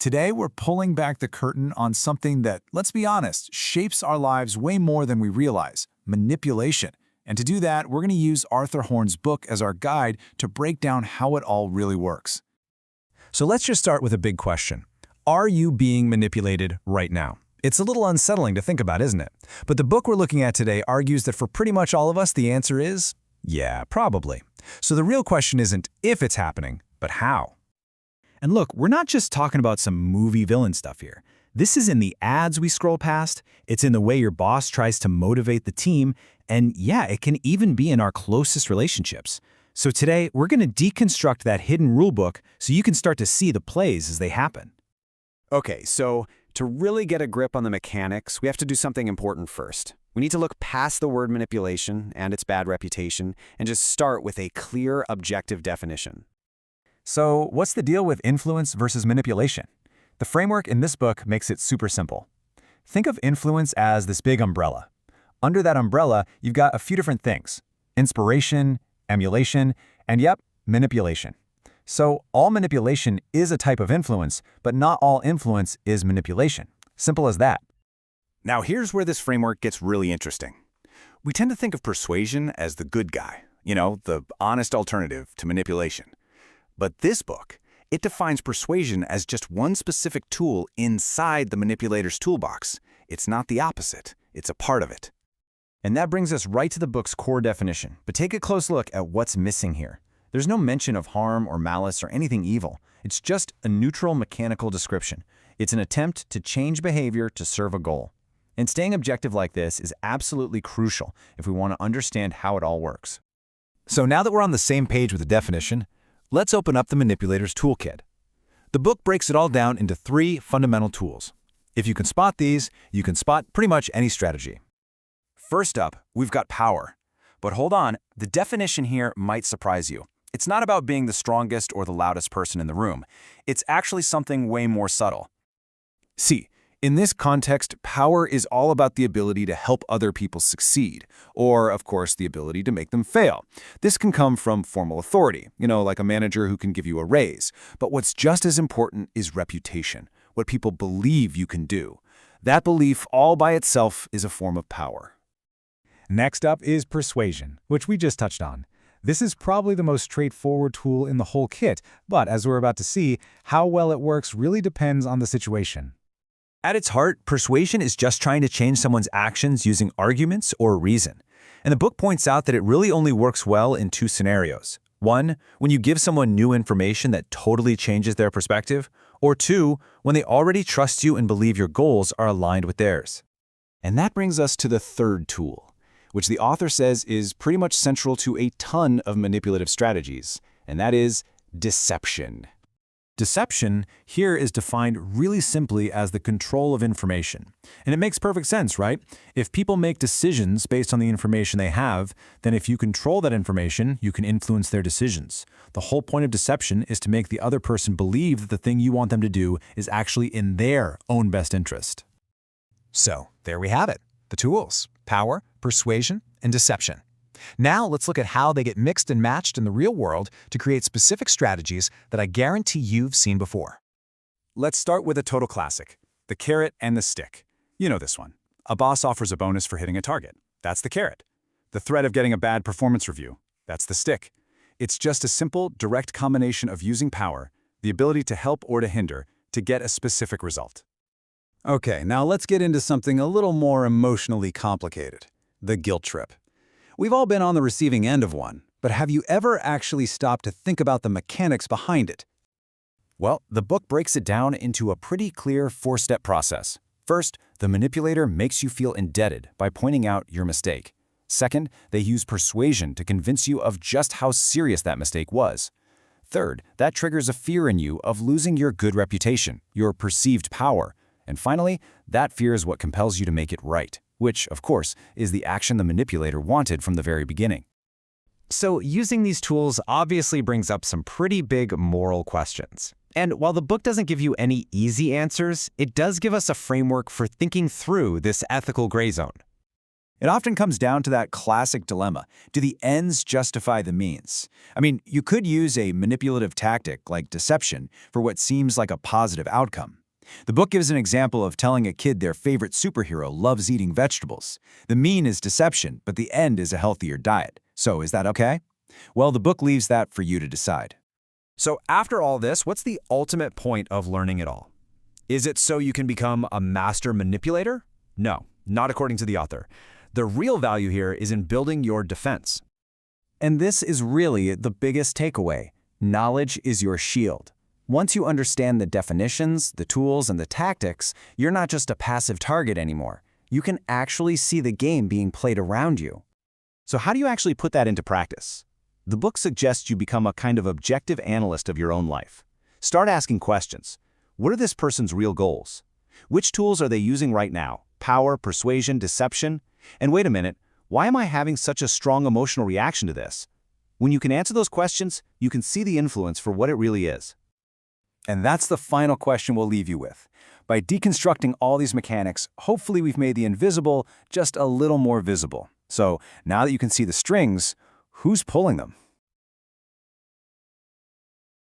Today, we're pulling back the curtain on something that, let's be honest, shapes our lives way more than we realize: manipulation. And to do that, we're going to use Arthur Horn's book as our guide to break down how it all really works. So let's just start with a big question. Are you being manipulated right now? It's a little unsettling to think about, isn't it? But the book we're looking at today argues that for pretty much all of us, the answer is, yeah, probably. So the real question isn't if it's happening, but how. And look, we're not just talking about some movie villain stuff here. This is in the ads we scroll past, it's in the way your boss tries to motivate the team, and yeah, it can even be in our closest relationships. So today, we're going to deconstruct that hidden rulebook so you can start to see the plays as they happen. Okay, so to really get a grip on the mechanics, we have to do something important first. We need to look past the word manipulation and its bad reputation and just start with a clear, objective definition. So, what's the deal with influence versus manipulation? The framework in this book makes it super simple. Think of influence as this big umbrella. Under that umbrella, you've got a few different things: inspiration, emulation, and yep, manipulation. So, all manipulation is a type of influence, but not all influence is manipulation. Simple as that. Now here's where this framework gets really interesting. We tend to think of persuasion as the good guy, the honest alternative to manipulation. But this book, it defines persuasion as just one specific tool inside the manipulator's toolbox. It's not the opposite, it's a part of it. And that brings us right to the book's core definition. But take a close look at what's missing here. There's no mention of harm or malice or anything evil. It's just a neutral mechanical description. It's an attempt to change behavior to serve a goal. And staying objective like this is absolutely crucial if we want to understand how it all works. So now that we're on the same page with the definition, let's open up the manipulator's toolkit. The book breaks it all down into 3 fundamental tools. If you can spot these, you can spot pretty much any strategy. First up, we've got power. But hold on, the definition here might surprise you. It's not about being the strongest or the loudest person in the room. It's actually something way more subtle. See, in this context, power is all about the ability to help other people succeed, or, of course, the ability to make them fail. This can come from formal authority, like a manager who can give you a raise. But what's just as important is reputation, what people believe you can do. That belief all by itself is a form of power. Next up is persuasion, which we just touched on. This is probably the most straightforward tool in the whole kit, but as we're about to see, how well it works really depends on the situation. At its heart, persuasion is just trying to change someone's actions using arguments or reason. And the book points out that it really only works well in 2 scenarios. 1, when you give someone new information that totally changes their perspective, or 2, when they already trust you and believe your goals are aligned with theirs. And that brings us to the third tool, which the author says is pretty much central to a ton of manipulative strategies, and that is deception. Deception here is defined really simply as the control of information. And it makes perfect sense, right? If people make decisions based on the information they have, then if you control that information, you can influence their decisions. The whole point of deception is to make the other person believe that the thing you want them to do is actually in their own best interest. So, there we have it. The tools: power, persuasion, and deception. Now let's look at how they get mixed and matched in the real world to create specific strategies that I guarantee you've seen before. Let's start with a total classic: the carrot and the stick. You know this one. A boss offers a bonus for hitting a target. That's the carrot. The threat of getting a bad performance review. That's the stick. It's just a simple, direct combination of using power, the ability to help or to hinder, to get a specific result. Okay, now let's get into something a little more emotionally complicated: the guilt trip. We've all been on the receiving end of one, but have you ever actually stopped to think about the mechanics behind it? Well, the book breaks it down into a pretty clear 4-step process. First, the manipulator makes you feel indebted by pointing out your mistake. Second, they use persuasion to convince you of just how serious that mistake was. Third, that triggers a fear in you of losing your good reputation, your perceived power. And finally, that fear is what compels you to make it right, which, of course, is the action the manipulator wanted from the very beginning. So using these tools obviously brings up some pretty big moral questions. And while the book doesn't give you any easy answers, it does give us a framework for thinking through this ethical gray zone. It often comes down to that classic dilemma. Do the ends justify the means? I mean, you could use a manipulative tactic like deception for what seems like a positive outcome. The book gives an example of telling a kid their favorite superhero loves eating vegetables. The mean is deception, but the end is a healthier diet. So is that okay? Well, the book leaves that for you to decide. So after all this, what's the ultimate point of learning it all? Is it so you can become a master manipulator? No, not according to the author. The real value here is in building your defense. And this is really the biggest takeaway. Knowledge is your shield. Once you understand the definitions, the tools, and the tactics, you're not just a passive target anymore. You can actually see the game being played around you. So how do you actually put that into practice? The book suggests you become a kind of objective analyst of your own life. Start asking questions. What are this person's real goals? Which tools are they using right now? Power, persuasion, deception? And wait a minute, why am I having such a strong emotional reaction to this? When you can answer those questions, you can see the influence for what it really is. And that's the final question we'll leave you with. By deconstructing all these mechanics, hopefully we've made the invisible just a little more visible. So now that you can see the strings, who's pulling them?